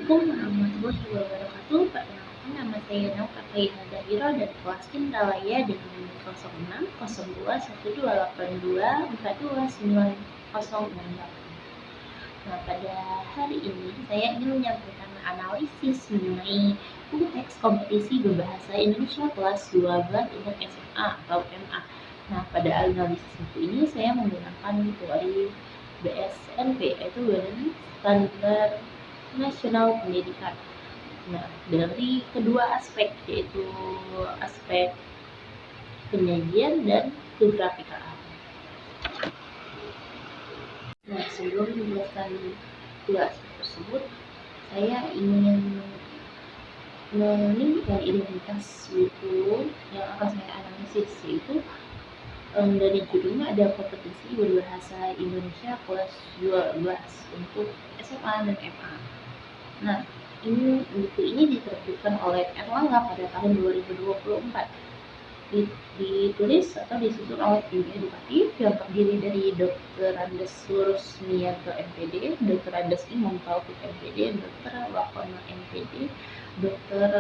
Assalamualaikum warahmatullahi wabarakatuh. Perkenalkan, nama saya Nauka Faihal Dahira dari kelas Indralaya dengan nomor 06 02 128 42 42908. Nah, pada hari ini saya ingin menyampaikan analisis mengenai buku teks kompetisi berbahasa Indonesia kelas 12 untuk SMA atau MA. Nah, pada analisis buku ini saya menggunakan teori BSNP, yaitu Badan Standar Nasional Pendidikan. Nah, dari kedua aspek, yaitu aspek penyajian dan geografikaan. Nah, sebelum menjelaskan dua aspek tersebut, saya ingin menunjukkan identitas buku yang akan saya analisis, yaitu dari judulnya ada kompetisi berbahasa Indonesia kelas 12 untuk SMA dan MA. Nah, buku ini diterbitkan oleh Erlangga pada tahun 2024. Ditulis atau disusun oleh tim edukatif yang terdiri dari Dr. Andes Lurusmianto MPD, Dr. Andes Imam Taufik MPD, Dr. Wakono MPD, Dr.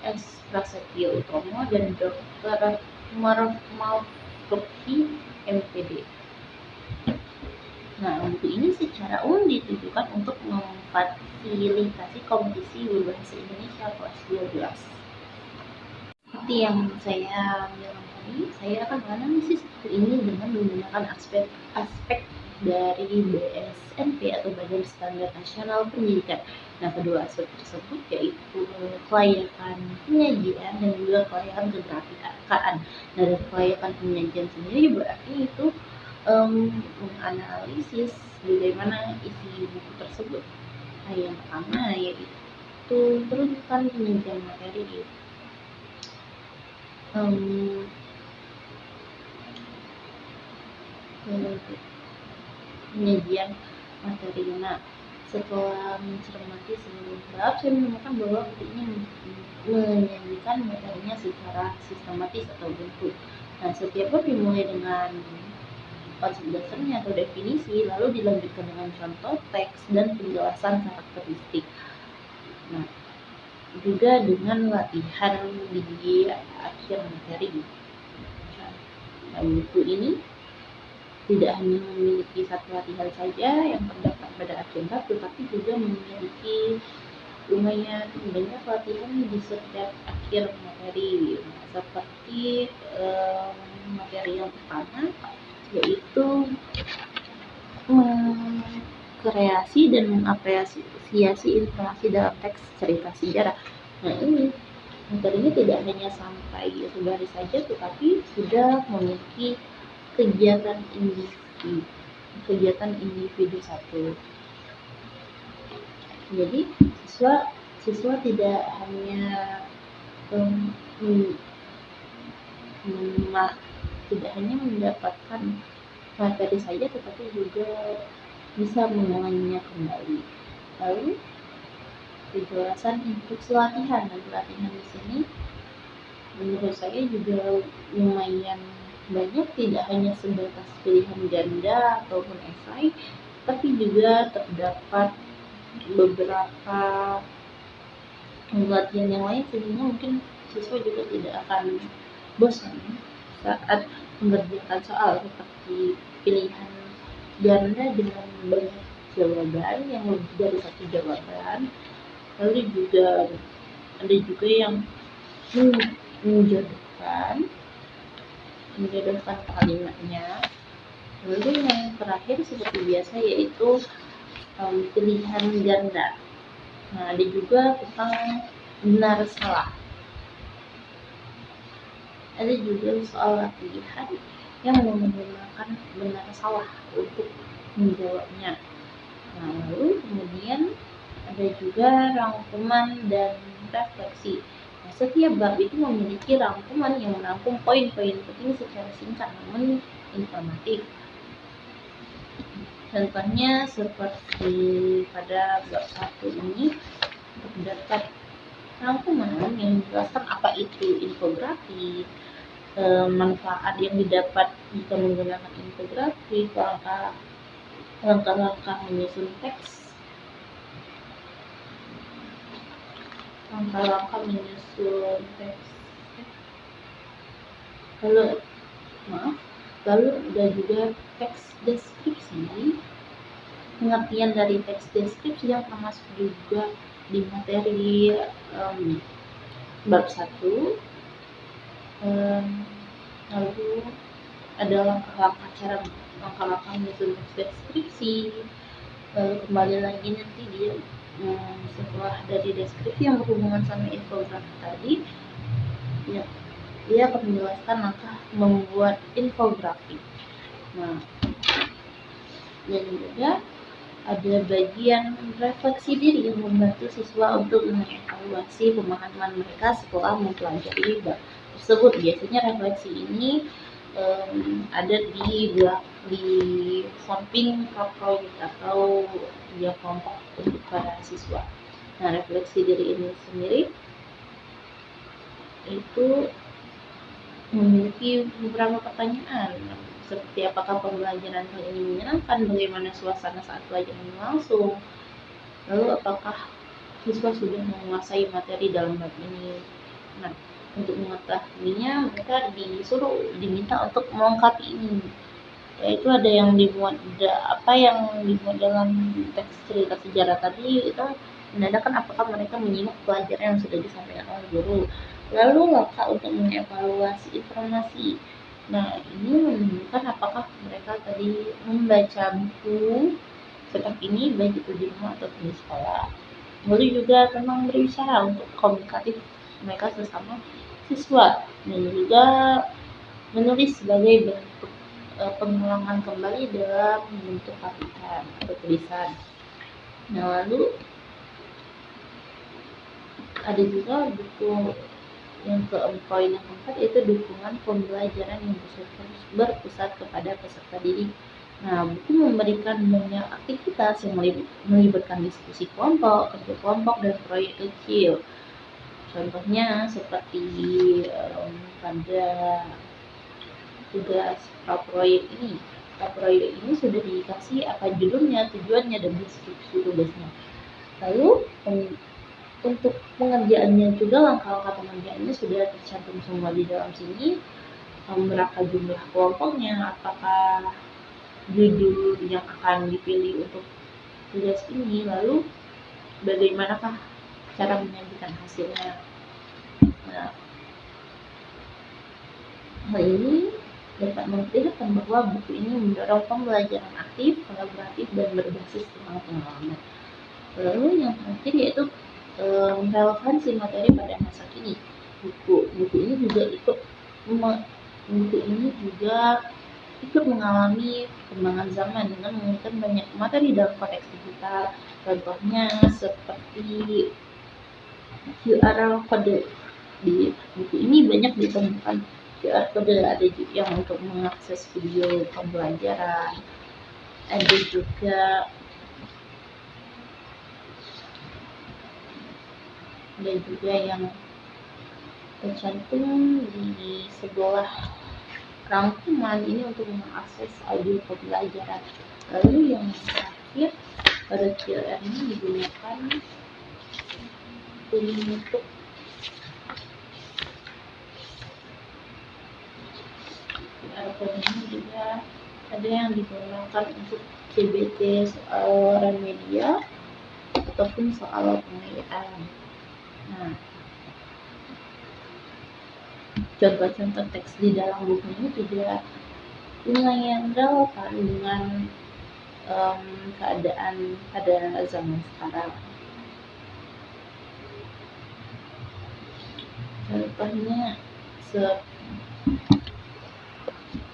S. Prasetyo Utomo, dan Dr. Maruf Malfruki MPD. Nah, buku ini secara umum ditujukan untuk memfasilitasi kompetisi berbahasa Indonesia kelas 12. Seperti yang saya bilang tadi, saya akan menganalisis buku ini dengan menggunakan aspek dari BSNP atau Badan Standar Nasional Pendidikan. Nah, kedua aspek tersebut yaitu kelayakan penyajian dan juga kelayakan geografikaan. Nah, dari kelayakan penyajian sendiri berarti itu menganalisis bagaimana isi buku tersebut. Nah, yang pertama yaitu peruntukan penyajian materi. Penyajian materi. Nah, setelah mencermati seluruh bab, saya menemukan bahwa buku ini menyajikan materinya secara sistematis atau bentuk. Nah, setiap bab dimulai dengan konsep dasarnya atau definisi, lalu dilanjutkan dengan contoh teks dan penjelasan karakteristik. Nah, juga dengan latihan di akhir materi. Nah, buku ini tidak hanya memiliki satu latihan saja yang terdapat pada akhir bab, tetapi juga memiliki lumayan banyak latihan di setiap akhir materi. Nah, seperti materi yang pertama yaitu mengkreasi dan mengapresiasi informasi dalam teks cerita sejarah. Nah, ini materinya tidak hanya sampai sebaris saja, tetapi sudah memiliki kegiatan individu satu. Jadi siswa tidak hanya mendapatkan materi saja, tetapi juga bisa mengulangnya kembali. Lalu penjelasan instruksi latihan. Dan latihan di sini menurut saya juga lumayan banyak, tidak hanya sebatas pilihan ganda ataupun esai, tapi juga terdapat beberapa latihan yang lain, sehingga mungkin siswa juga tidak akan bosan saat mengerjakan soal seperti pilihan ganda dengan banyak jawaban, yang lebih dari satu jawaban. Lalu juga ada juga yang menjodohkan kalimatnya. Lalu yang terakhir seperti biasa yaitu pilihan ganda. Nah, ada juga tentang benar salah. Ada juga soal latihan yang menggunakan benar salah untuk menjawabnya. Nah, lalu kemudian ada juga rangkuman dan refleksi. Nah, setiap bab itu memiliki rangkuman yang merangkum poin-poin penting secara singkat namun informatif. Contohnya seperti pada bab 1 ini terdapat rangkuman yang menjelaskan apa itu infografik, manfaat yang didapat jika menggunakan infografik, langkah-langkah menyusun teks, langkah-langkah menyusun teks, lalu ada juga teks deskripsi. Pengertian dari teks deskripsi yang termasuk juga di materi bab 1. Lalu ada langkah-langkah menyusun teks deskripsi. Lalu kembali lagi nanti dia setelah dari deskripsi yang berhubungan sama infografi tadi, ya, dia akan menjelaskan langkah membuat infografi. Nah, dan juga ada bagian refleksi diri yang membantu siswa untuk mengevaluasi pemahaman mereka setelah mempelajari bab tersebut. Biasanya refleksi ini ada di samping proyek atau kerja kelompok untuk para siswa. Nah, refleksi diri ini sendiri itu memiliki beberapa pertanyaan, seperti apakah pembelajaran kali ini menyenangkan, bagaimana suasana saat pelajaran berlangsung, lalu apakah siswa sudah menguasai materi dalam bab ini. Nah, untuk mengetahuinya mereka diminta untuk melengkapi ini, yaitu ada yang dimuat dalam teks cerita sejarah tadi itu menandakan apakah mereka menyimak pelajaran yang sudah disampaikan oleh guru. Lalu langkah untuk mengevaluasi informasi. Nah, ini menunjukkan apakah mereka tadi membaca buku cetak ini baik itu di rumah atau di sekolah. Lalu juga memang berusaha untuk komunikatif mereka sesama siswa, dan juga menulis sebagai bentuk pengulangan kembali dalam bentuk kutipan atau tulisan. Nah, lalu ada juga buku yang keempat yaitu dukungan pembelajaran yang berpusat kepada peserta didik. Nah, buku memberikan banyak aktivitas yang melibatkan diskusi kelompok, kerja kelompok, dan proyek kecil. Contohnya seperti pada tugas praproyek ini. Praproyek ini sudah dikasih apa judulnya, tujuannya, dan deskripsi tugasnya. Lalu untuk pengerjaannya juga, langkah-langkah pengerjaannya sudah tercantum semua di dalam sini. Berapa jumlah kelompoknya, apakah judul yang akan dipilih untuk tugas ini, lalu bagaimanakah cara menyajikan hasilnya. Nah, hal ini dapat memperlihatkan bahwa buku ini mendorong pembelajaran aktif, kolaboratif, dan berbasis pengalaman. Lalu yang terakhir yaitu relevansi materi pada masa kini. Buku ini juga ikut mengalami perkembangan zaman dengan menggunakan banyak materi dalam konteks digital. Contohnya seperti QR code. Di buku ini banyak ditemukan QR code, ada yang untuk mengakses video pembelajaran, ada juga yang tercantum di sebuah rangkuman ini untuk mengakses audio pembelajaran. Lalu yang terakhir, pada QR ini digunakan untuk QR code ini juga ada yang digunakan untuk CBT soal media ataupun soal pengayaan. Nah, contoh-contoh teks di dalam buku ini juga lumayan relevan dengan keadaan pada zaman sekarang.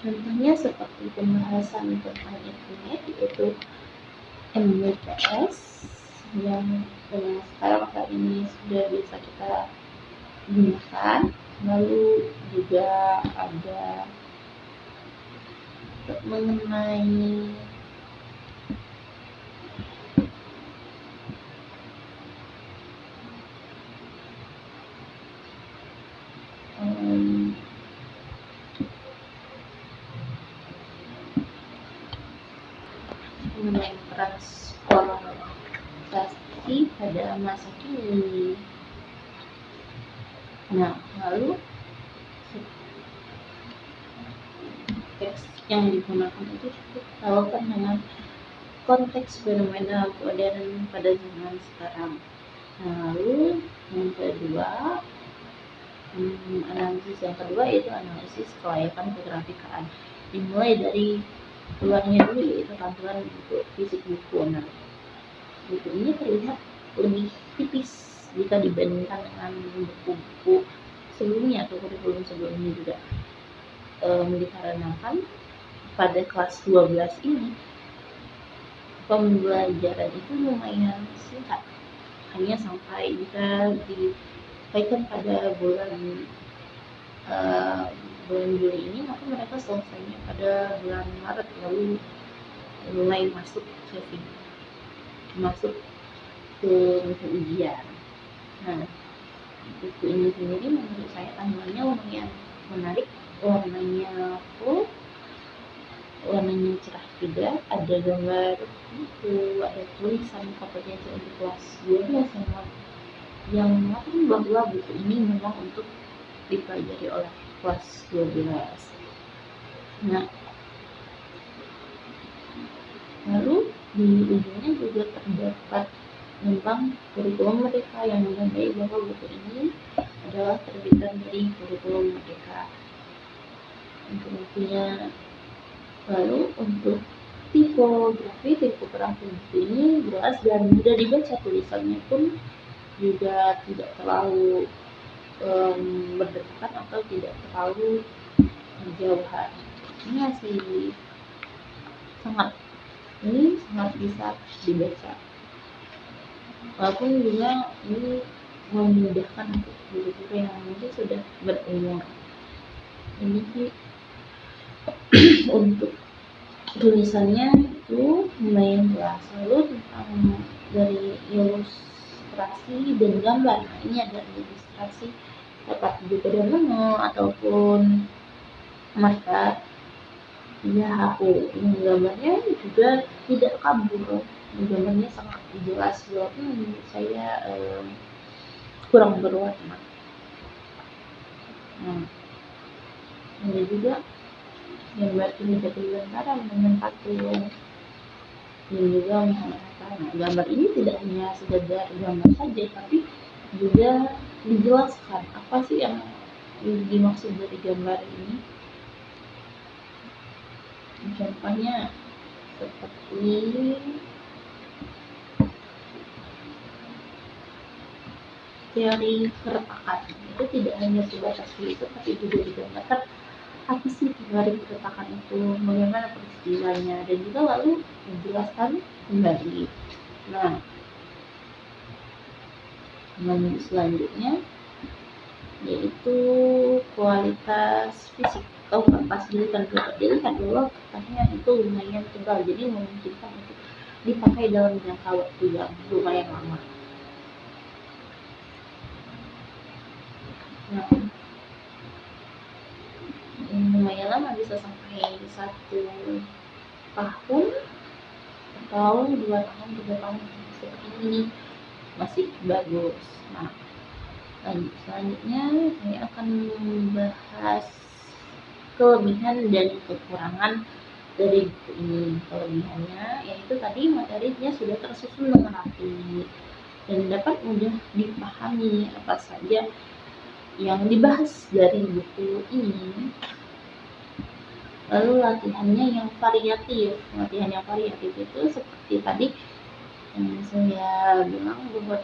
Contohnya seperti pembahasan tentang internet, yaitu MWPS yang sekarang saat ini sudah bisa kita gunakan. Lalu juga ada mengenai peran sekolah pada masa kini. Nah, lalu teks yang digunakan itu cukup relevan dengan konteks fenomena modern pada zaman sekarang. Nah, lalu yang kedua, analisis yang kedua yaitu analisis kelayakan kegrafikaan. Dimulai dari luarnya dulu, yaitu tampilan bentuk fisik buku. Nah, buku ini terlihat lebih tipis jika dibandingkan dengan buku-buku sebelumnya atau kurikulum sebelumnya juga, dikarenakan pada kelas 12 ini pembelajaran itu lumayan singkat, hanya sampai jika dikaitkan pada bulan Juli ini, maka mereka selesainya pada bulan Maret, lalu mulai masuk ke ujian. Nah, buku ini sendiri menurut saya tampilannya lumayan menarik, warnanya full, warnanya cerah juga, ada gambar buku, ada tulisan kompetensi untuk kelas 12 yang mengatakan bahwa buku ini memang untuk dipelajari oleh kelas 12. Nah, lalu di ujungnya juga terdapat tentang kurikulum Merdeka yang menandai bahwa buku ini adalah terbitan dari kurikulum Merdeka. Kemudian lalu untuk tipografi buku ini jelas dan mudah dibaca, tulisannya pun juga tidak terlalu berdekatan atau tidak terlalu jauhan. Ini masih sangat bisa dibaca. Walaupun juga ini memudahkan untuk guru-guru yang mungkin sudah berumur. Ini sih untuk tulisannya itu lumayan jelas. Lalu tentang dari ilustrasi dan gambar, nah ini ada ilustrasi dapat juga dari menu ataupun marker via HP. Ini gambarnya juga tidak kabur, gambarnya sangat jelas, walaupun menurut saya kurang berwarna. Nah, ada juga gambar kinerja Bintara dengan patung dan juga mengatakan, nah, gambar ini tidak hanya sekedar gambar saja, tapi juga dijelaskan apa sih yang dimaksud dari gambar ini. Contohnya seperti teori keretakan, itu tidak hanya sebatas itu, tapi juga digambarkan apa sih teori keretakan itu, bagaimana peristiwanya, dan juga lalu menjelaskan kembali. Nah, selanjutnya yaitu kualitas fisik. Kalau kertas dilihat bahwa kertasnya itu lumayan tebal, jadi memungkinkan untuk dipakai dalam jangka waktu yang lumayan lama. Nah, lumayan lama, bisa sampai 1 tahun atau 2 tahun, 3 tahun seperti ini masih bagus. Nah, selanjutnya saya akan membahas kelebihan dan kekurangan dari buku ini. Kelebihannya yaitu tadi materinya sudah tersusun dengan rapi dan dapat mudah dipahami apa saja yang dibahas dari buku ini. Lalu latihan yang variatif itu seperti tadi yang saya bilang bahwa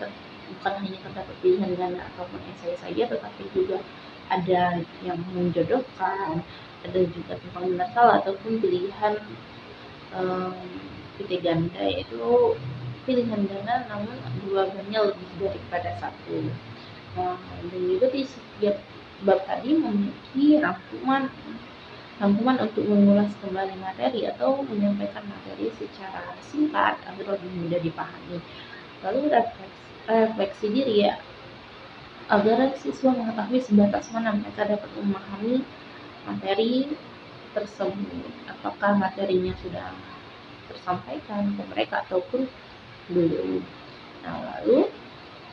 bukan hanya terdapat pilihan ganda ataupun esai saja, tetapi juga ada yang menjodohkan, ada juga tentang benar salah ataupun pilihan PT ganda, yaitu pilihan ganda namun dua-duanya lebih daripada satu. Nah, dan juga di setiap bab tadi memiliki rangkuman untuk mengulas kembali materi atau menyampaikan materi secara singkat agar lebih mudah dipahami. Lalu refleksi diri ya, agar siswa mengetahui sebatas mana mereka dapat memahami materi tersebut, apakah materinya sudah tersampaikan ke mereka ataupun belum. Nah, lalu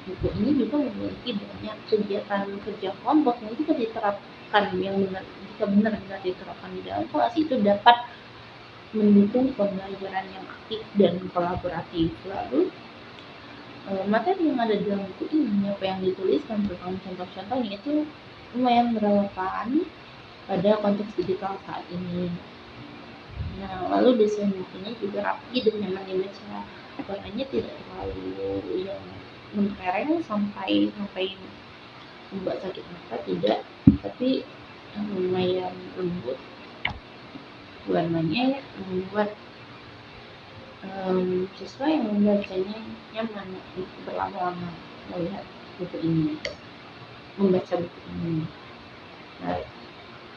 buku ini juga memiliki banyak kegiatan kerja kelompok yang juga diterapkan yang benar, jika benar-benar diterapkan di dalam kelas itu dapat mendukung pembelajaran yang aktif dan kolaboratif. Lalu materi yang ada dalam buku ini, apa yang dituliskan tentang contoh-contohnya itu lumayan relevan pada konteks digital saat ini. Nah, lalu desain bukunya juga rapi dan nyaman dibaca. Warnanya tidak terlalu yang mentereng sampai membuat sakit mata, tidak, tapi lumayan lembut. Warnanya membuat siswa yang membacanya nyaman berlama-lama melihat buku ini, membaca buku ini.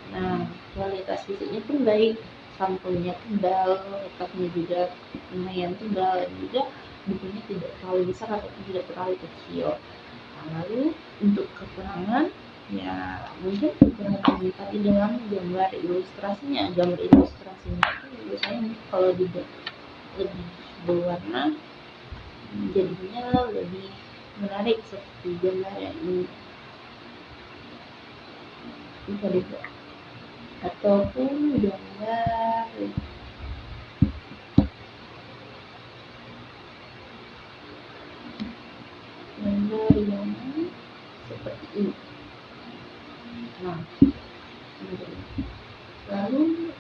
Nah, kualitas fisiknya pun baik, sampulnya tebal, kertasnya juga lumayan tebal, dan juga bukunya tidak terlalu besar ataupun tidak terlalu kecil. Nah, lalu untuk kekurangan, ya mungkin kekurangan di dalam gambar ilustrasinya. Gambar ilustrasinya itu biasanya kalau lebih berwarna jadinya lebih menarik seperti gambar yang ini bisa dibuat, ataupun gambar yang seperti ini. Nah, lalu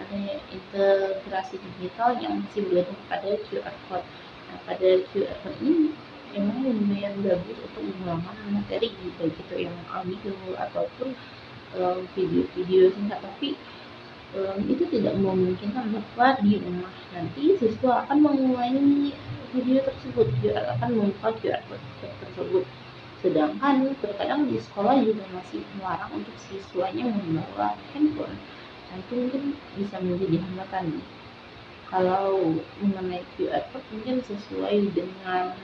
ada integrasi digital yang masih bergantung pada QR code. Nah, pada QR code ini memang lumayan bagus untuk mengulangi materi, baik itu yang audio ataupun video-video singkat, tapi itu tidak memungkinkan bahwa di rumah nanti siswa akan mengulangi video tersebut, akan membuka QR code tersebut. Sedangkan terkadang di sekolah juga masih melarang untuk siswanya membawa handphone. Nah, itu mungkin bisa menjadi hambatan. Kalau mengenai QR code mungkin sesuai dengan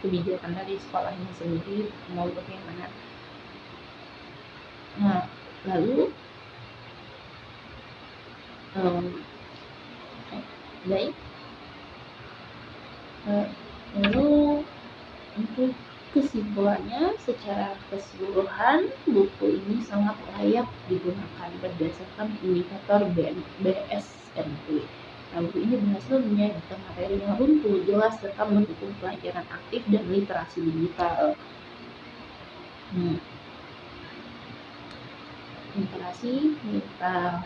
kebijakan dari sekolahnya sendiri mau bagaimana. Nah, lalu baik, lalu untuk kesimpulannya, secara keseluruhan buku ini sangat layak digunakan berdasarkan indikator BSMP. Nah, buku ini berhasil menyajikan materi yang runtuh, jelas, serta mendukung pelajaran aktif dan literasi digital. Literasi digital.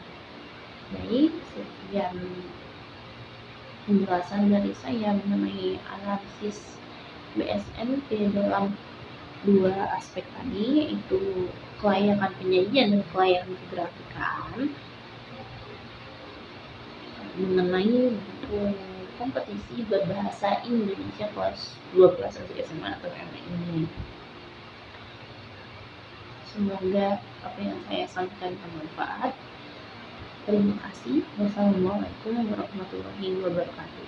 Baik, sekian penjelasan dari saya mengenai analisis BSMP dalam dua aspek tadi, yaitu kelayakan penyajian dan kelayakan kegrafikan, mengenai buku kompetisi berbahasa Indonesia kelas 12 untuk SMA atau MA ini. Semoga apa yang saya sampaikan bermanfaat. Terima kasih. Wassalamualaikum warahmatullahi wabarakatuh.